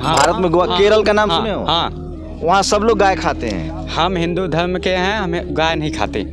भारत में गोवा, केरल का नाम सुने हो? हाँ। वहाँ सब लोग गाय खाते हैं। हम हिंदू धर्म के हैं, हमें गाय नहीं खाते।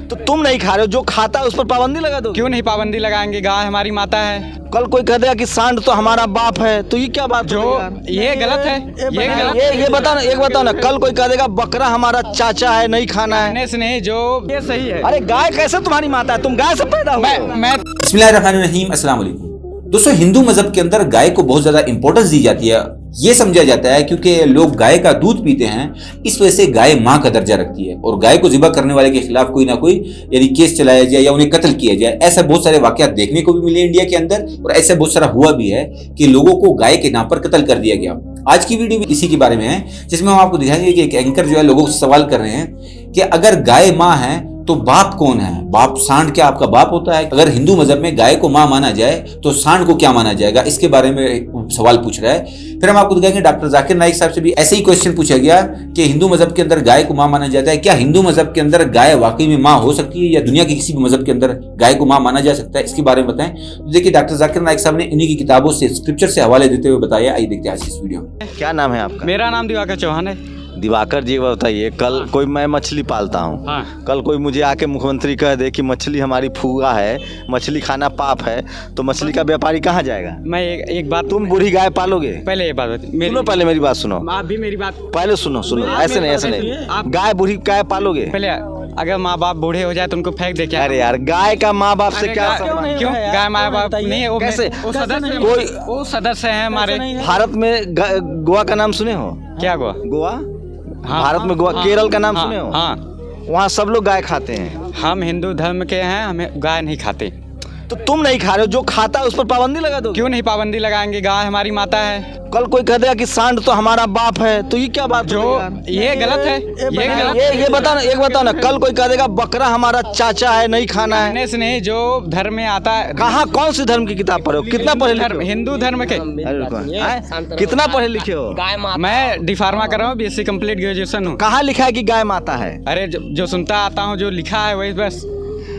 तो तुम नहीं खा रहे हो, जो खाता है उस पर पाबंदी लगा दो। क्यों नहीं पाबंदी लगाएंगे? गाय हमारी माता है। कल कोई कह देगा कि सांड तो हमारा बाप है, तो ये क्या बात जो ये गलत है, ये गलत। ये बताओ ना, एक बताओ ना, कल कोई कह देगा बकरा हमारा चाचा है, नहीं खाना है। नहीं, जो ये सही है। अरे गाय कैसे तुम्हारी माता है? तुम गाय से पैदा हुए हो। मैं बिस्मिल्लाहिर्रहमानिर्रहीम, अस्सलाम वालेकुम। दोस्तों, हिंदू मजहब के अंदर गाय को बहुत ज्यादा इंपॉर्टेंस दी जाती है। ये समझा जाता है क्योंकि लोग गाय का दूध पीते हैं, इस वजह से गाय माँ का दर्जा रखती है और गाय को ज़िबा करने वाले के खिलाफ कोई ना कोई यानी केस चलाया जाए या उन्हें कत्ल किया जाए। ऐसा बहुत सारे वाकयात देखने को भी मिले इंडिया के अंदर और ऐसा बहुत सारा हुआ भी है कि लोगों को गाय के नाम पर कत्ल कर दिया गया। आज की वीडियो भी इसी के बारे में है, जिसमें हम आपको दिखाएंगे कि एक एंकर जो है लोगों से सवाल कर रहे हैं कि अगर गाय माँ है तो बाप कौन है? बाप सांड क्या आपका बाप होता है? अगर हिंदू मजहब में गाय को मां माना जाए तो सांड को क्या माना जाएगा? इसके बारे में सवाल पूछ रहा है। फिर हम आपको दिखाएंगे डॉक्टर जाकिर नाइक साहब से भी ऐसे ही क्वेश्चन पूछा गया कि हिंदू मजहब के अंदर गाय को मां माना जाता है, क्या हिंदू मजहब के अंदर गाय वाकई में मां हो सकती है या दुनिया के किसी भी मजहब के अंदर गाय को मां माना जा सकता है? इसके बारे में बताएं। तो देखिए, डॉक्टर जाकिर नाइक साहब ने इन्हीं की किताबों से स्क्रिप्चर से हवाले देते हुए बताया। आइए देखते हैं आज इस वीडियो में। क्या नाम है आपका? मेरा नाम दिवाकर चौहान है। दिवाकर जी, बताइए, कल कोई, मैं मछली पालता हूँ। हाँ। कल कोई मुझे आके मुख्यमंत्री कह दे कि मछली हमारी फूगा है, मछली खाना पाप है, तो मछली का व्यापारी कहाँ जाएगा? मैं एक बात, तुम बुरी गाय पालोगे? पहले ये बात सुनो, पहले मेरी बात सुनो। आप भी मेरी बात पहले सुनो, ऐसे नहीं। गाय बुरी गाय पालोगे? पहले अगर माँ बाप बूढ़े हो जाए तो उनको फेंक दे क्या? अरे यार, गाय का माँ बाप से क्या संबंध? क्यों गाय माँ बाप नहीं? वो कैसे? वो सदस्य हैं हमारे। भारत में गोवा का नाम सुने हो? क्या गोवा? गोवा, हाँ, भारत में गोवा, केरल का नाम सुने हो? हाँ। वहाँ सब लोग गाय खाते हैं। हम हिंदू धर्म के हैं, हमें गाय नहीं खाते। तो तुम नहीं खा रहे हो, जो खाता है उस पर पाबंदी लगा दो। क्यों नहीं पाबंदी लगाएंगे? गाय हमारी माता है। कल कोई कह देगा कि सांड तो हमारा बाप है, तो ये क्या बात? जो ये गलत है, ये गलत। ये बताओ ना, एक बताओ ना, कल कोई कह देगा बकरा हमारा चाचा है, नहीं खाना है। नहीं, जो धर्म में आता है। कहाँ, कौन सी धर्म की किताब पढ़े हो? कितना पढ़े लिखे हो? हिंदू धर्म के। कितना पढ़े लिखे हो? मैं डिफार्मा कर रहा हूँ, BSc कंप्लीट ग्रेजुएशन हूँ। कहाँ लिखा है कि गाय माता है? अरे जो सुनता आता हूँ, जो लिखा है वही बस।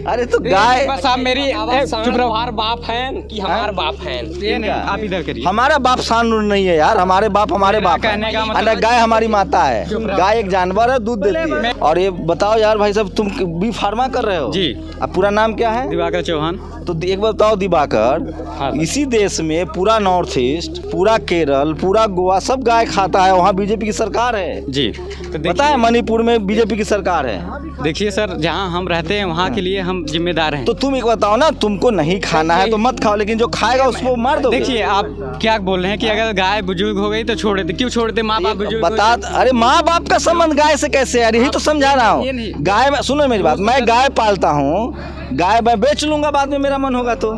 अरे तो गाय, बस आप मेरी चुप रहो। हमार बाप हैं कि हमार बाप हैं? ये नहीं, आप इधर करिए। हमारा बाप सांड नहीं है यार, हमारे बाप हमारे बाप कहने का है। मतलब अरे गाय हमारी माता है। गाय एक जानवर है, दूध देती है। और ये बताओ यार भाई साहब, तुम बी फार्मा कर रहे हो जी। अब पूरा नाम क्या है? दिवाकर चौहान। तो एक बार बताओ दिवाकर, हाँ। इसी देश में पूरा नॉर्थ ईस्ट, पूरा केरल, पूरा गोवा सब गाय खाता है, वहाँ बीजेपी की सरकार है जी। तो पता है, मणिपुर में बीजेपी की सरकार है। देखिए सर, जहाँ हम रहते हैं वहाँ के लिए हम जिम्मेदार हैं। तो तुम एक बताओ ना, तुमको नहीं खाना है तो मत खाओ, लेकिन जो खाएगा उसको मार दो। देखिए, आप क्या बोल रहे हैं कि अगर गाय बुजुर्ग हो गई तो छोड़ देते? क्यों छोड़ दे? माँ बाप बुजुर्ग बता। अरे माँ बाप का संबंध गाय से कैसे यार? यही तो समझा रहा हूँ। गाय, सुनो मेरी बात, मैं गाय पालता हूँ, गाय मैं बेच लूंगा बाद में, मेरा मन होगा तो।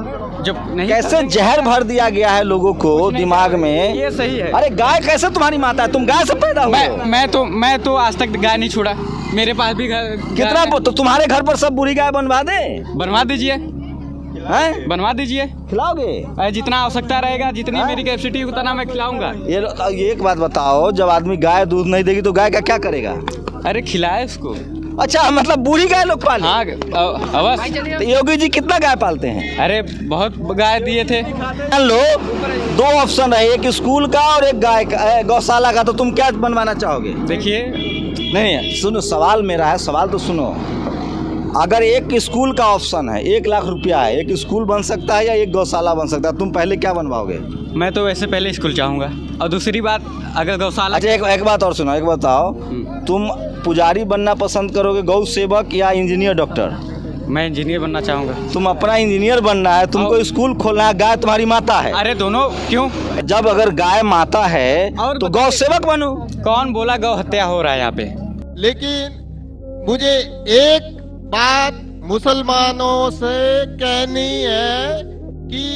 जब नहीं, कैसे जहर भर दिया गया है लोगों को दिमाग में। ये सही है। अरे गाय कैसे तुम्हारी माता है? तुम गाय से पैदा हुए हो। मैं तो आज तक गाय नहीं छोड़ा। मेरे पास भी कितना तो तुम्हारे घर पर सब बुरी गाय बनवा दे? बनवा दीजिए, हैं? बनवा दीजिए। खिलाओगे? जितना आवश्यकता रहेगा, जितनी मेरी कैपेसिटी उतना मैं खिलाऊंगा। ये एक बात बताओ, जब आदमी गाय दूध नहीं देगी तो गाय का क्या करेगा? अरे खिलाए उसको। अच्छा, मतलब बूढ़ी गाय लोग पाले? हाँ, अवश्य। तो योगी जी कितना गाय पालते हैं? अरे बहुत गाय दिए थे। लो, दो ऑप्शन है, एक स्कूल का और एक गाय का, गौशाला का, तो तुम क्या बनवाना चाहोगे? देखिए, नहीं सुनो, सवाल मेरा है, सवाल तो सुनो। अगर एक स्कूल का ऑप्शन है, 1 लाख रुपया है, एक स्कूल बन सकता है या एक गौशाला बन सकता है, तुम पहले क्या बनवाओगे? मैं तो वैसे पहले स्कूल चाहूँगा, और दूसरी बात अगर गौशाला। अच्छा, एक बात और सुनो, एक बताओ, तुम पुजारी बनना पसंद करोगे, गौ सेवक या इंजीनियर डॉक्टर? मैं इंजीनियर बनना चाहूँगा। तुम अपना इंजीनियर बनना है, तुमको स्कूल खोलना है, गाय तुम्हारी माता है। अरे दोनों क्यों? जब अगर गाय माता है तो गौ सेवक बनो। कौन बोला गौ हत्या हो रहा है यहाँ पे? लेकिन मुझे एक बात मुसलमानों से कहनी है कि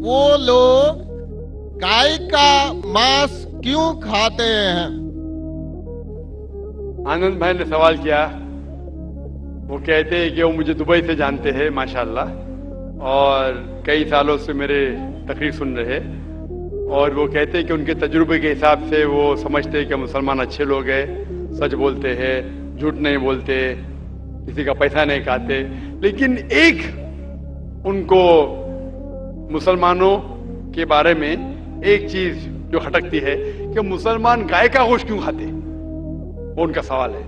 वो लोग गाय का मांस क्यों खाते हैं? आनंद भाई ने सवाल किया। वो कहते हैं कि वो मुझे दुबई से जानते हैं माशाल्लाह, और कई सालों से मेरे तकरीर सुन रहे, और वो कहते हैं कि उनके तजुर्बे के हिसाब से वो समझते हैं कि मुसलमान अच्छे लोग हैं, सच बोलते हैं, झूठ नहीं बोलते, किसी का पैसा नहीं खाते। लेकिन एक उनको मुसलमानों के बारे में एक चीज जो खटकती है कि मुसलमान गाय का गोश्त क्यों खाते, वो उनका सवाल है।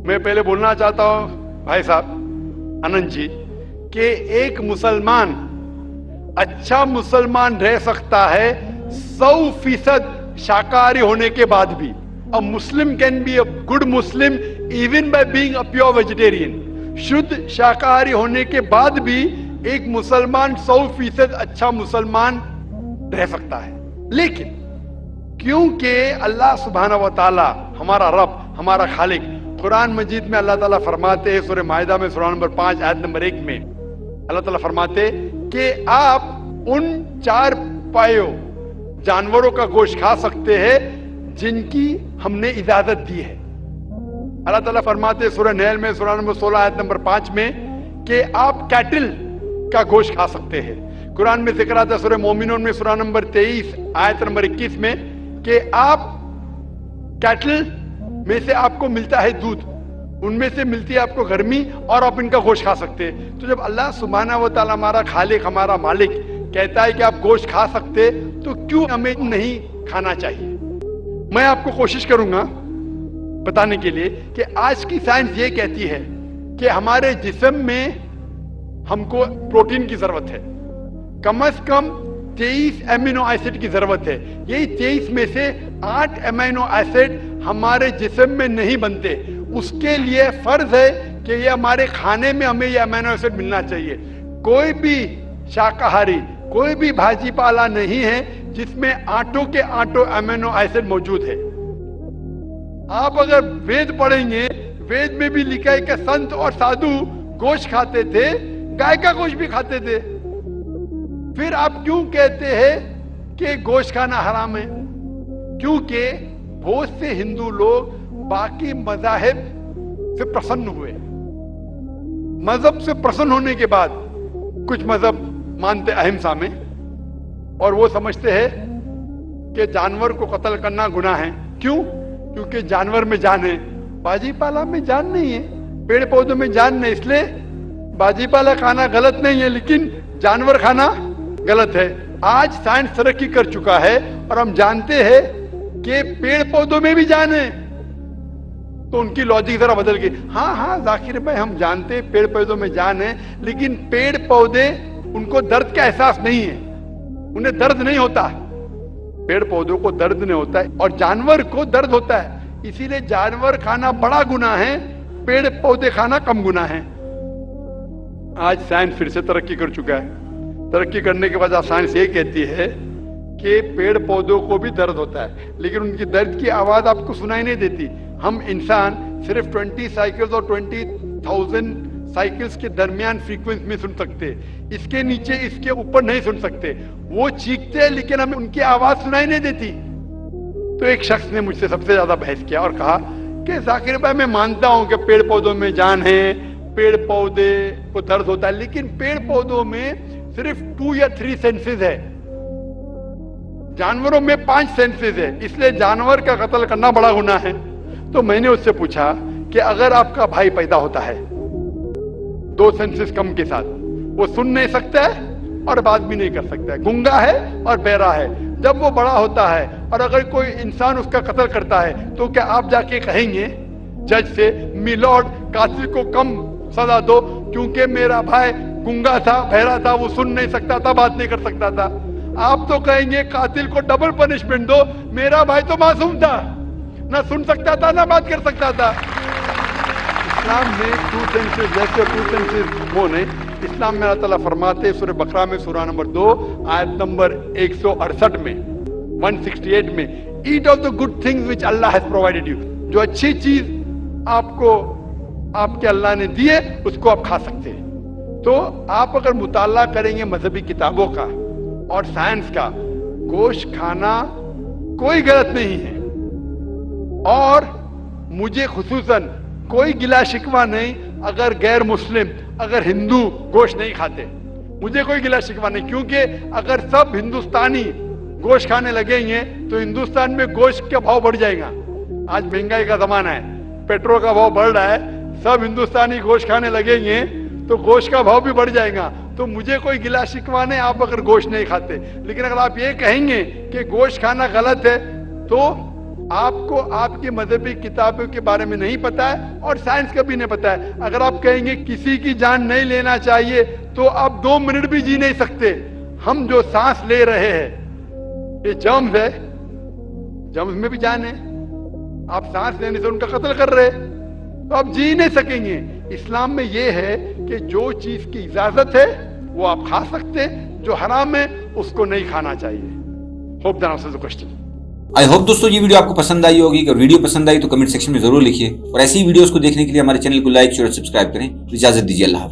मैं पहले बोलना चाहता हूं भाई साहब अनंत जी कि एक मुसलमान अच्छा मुसलमान रह सकता है 100% शाकाहारी होने के बाद भी। A Muslim can be a good Muslim even by being a pure vegetarian. शुद्ध शाकाहारी होने के बाद भी एक मुसलमान 100% अच्छा मुसलमान रह सकता है। लेकिन क्योंकि अल्लाह सुब्हानहू व तआला हमारा रब, हमारा खालिक, कुरान मजीद में अल्लाह ताला फरमाते हैं सूरह माइदा में सूरह नंबर 5 आयत नंबर 1 में अल्लाह ताला फरमाते कि आप उन 4 पायों जानवरों का गोश्त खा सकते हैं जिनकी हमने इजाजत दी है। अल्लाह ताला फरमाते सूरह नहल में सूरह नंबर 16 आयत नंबर 5 में कि आप कैटल का गोश्त खा सकते हैं। कुरान में जिक्र आता है सूरह मोमिनून में सूरह नंबर 23 आयत नंबर 21 में कि आप कैटल में से आपको मिलता है दूध, उनमें से मिलती है आपको गर्मी और आप इनका गोश्त खा सकते हैं। तो जब अल्लाह सुब्हानहू व तआला हमारा खालिक, हमारा मालिक कहता है कि आप गोश्त खा सकते, तो क्यों हमें नहीं खाना चाहिए? मैं आपको कोशिश करूंगा बताने के लिए कि आज की साइंस ये कहती है कि हमारे जिस्म में हमको प्रोटीन की जरूरत है, कम से कम 23 एमिनो एसिड की जरूरत है। यही 23 में से 8 एमिनो एसिड हमारे जिस्म में नहीं बनते। उसके लिए फर्ज है कि ये हमारे खाने में हमें ये एमिनो एसिड मिलना चाहिए। कोई भी शाकाहारी, कोई भी भाजी पाला नहीं है जिसमें आटों के आटों एमिनो एसिड मौजूद है। आप अगर वेद पढ़ेंगे, वेद में भी लिखा है कि संत और साधु गोश्त खाते थे, गाय का गोश्त भी खाते थे। फिर आप क्यों कहते हैं कि गोश्त खाना हराम है? क्योंकि बहुत से हिंदू लोग बाकी मज़ाहिब से प्रसन्न हुए। मजहब से प्रसन्न होने के बाद कुछ मजहब मानते अहिंसा में, और वो समझते हैं कि जानवर को कत्ल करना गुनाह है। क्यों? क्योंकि जानवर में जान है, बाजी पाला में जान नहीं है, पेड़ पौधों में जान नहीं, इसलिए बाजी पाला खाना गलत नहीं है लेकिन जानवर खाना गलत है। आज साइंस तरक्की कर चुका है और हम जानते हैं कि पेड़ पौधों में भी जान है, तो उनकी लॉजिक जरा बदल गई। हाँ जाकिर भाई, हम जानते हैं पेड़ पौधों में जान है, लेकिन पेड़ पौधे उनको दर्द का एहसास नहीं है, उन्हें दर्द नहीं होता। पेड़ पौधों को दर्द नहीं होता है और जानवर को दर्द होता है, इसीलिए जानवर खाना बड़ा गुनाह है, पेड़ पौधे खाना कम गुनाह है। आज साइंस फिर से तरक्की कर चुका है। तरक्की करने के बाद साइंस ये कहती है कि पेड़ पौधों को भी दर्द होता है, लेकिन उनकी दर्द की आवाज आपको सुनाई नहीं देती। हम इंसान सिर्फ 20 साइकिल्स और 20,000 साइकिल्स के दरमियान फ्रीक्वेंसी में सुन सकते, इसके नीचे, इसके ऊपर नहीं सुन सकते। वो चीखते हैं लेकिन हमें उनकी आवाज सुनाई नहीं देती। तो एक शख्स ने मुझसे सबसे ज्यादा बहस किया और कहा कि जाकिर भाई, मैं मानता हूं कि पेड़ पौधों में जान है, पेड़ पौधे को दर्द होता है, लेकिन पेड़ पौधों में सिर्फ 2 या 3 सेंसेस है, जानवरों में 5 सेंसेस है, इसलिए जानवर का कत्ल करना बड़ा गुनाह है। तो मैंने उससे पूछा कि अगर आपका भाई पैदा होता है 2 सेंसेस कम के साथ, वो सुन नहीं सकता है और बात भी नहीं कर सकता है, गूंगा है और बहरा है, जब वो बड़ा होता है और अगर कोई इंसान उसका कत्ल करता है, तो क्या आप जाके कहेंगे जज से, मिलॉर्ड कातिल को कम सजा दो क्योंकि मेरा भाई गूंगा था, बहरा था, वो सुन नहीं सकता था, बात नहीं कर सकता था? आप तो कहेंगे कातिल को डबल पनिशमेंट दो, मेरा भाई तो मासूम था, ना सुन सकता था ना बात कर सकता था। इस्लाम में 2 सेंसेस जैसे 2 सेंसेस वो नहीं। इस्लाम में अल्लाह ताला फरमाते सूरह बकरा में सूरह नंबर 2 आयत नंबर 168 में 168 में, eat of the good things which Allah has provided you. जो अच्छी चीज आपको आपके अल्लाह ने दी है उसको आप खा सकते हैं। तो आप अगर मुताला करेंगे मजहबी किताबों का और साइंस का, गोश्त खाना कोई गलत नहीं है। और मुझे खुसूसन कोई गिला शिकवा नहीं अगर गैर मुस्लिम, अगर हिंदू गोश्त नहीं खाते, मुझे कोई गिला शिकवा नहीं, क्योंकि अगर सब हिंदुस्तानी गोश्त खाने लगेंगे तो हिंदुस्तान में गोश्त का भाव बढ़ जाएगा। आज महंगाई का जमाना है, पेट्रोल का भाव बढ़ रहा है, सब हिंदुस्तानी गोश्त खाने लगेंगे तो गोश्त का भाव भी बढ़ जाएगा। तो मुझे कोई गिला शिकवा नहीं आप अगर गोश्त नहीं खाते, लेकिन अगर आप ये कहेंगे कि गोश्त खाना गलत है तो आपको आपकी मजहबी किताबों के बारे में नहीं पता है और साइंस का भी नहीं पता है। अगर आप कहेंगे किसी की जान नहीं लेना चाहिए तो आप 2 मिनट भी जी नहीं सकते। हम जो सांस ले रहे हैं ये जर्म्स है, जर्म्स में भी जान है, आप सांस लेने से उनका कत्ल कर रहे हैं तो आप जी नहीं सकेंगे। इस्लाम में ये है कि जो चीज की इजाजत है वो आप खा सकते हैं, जो हराम है उसको नहीं खाना चाहिए। Hope that answers the question. I hope दोस्तों ये वीडियो आपको पसंद आई होगी। अगर वीडियो पसंद आई तो कमेंट सेक्शन में जरूर लिखिए और ऐसी वीडियोस को देखने के लिए हमारे चैनल को लाइक शेयर और सब्सक्राइब करें। इजाजत दीजिए, अल्लाह हाफ़िज़।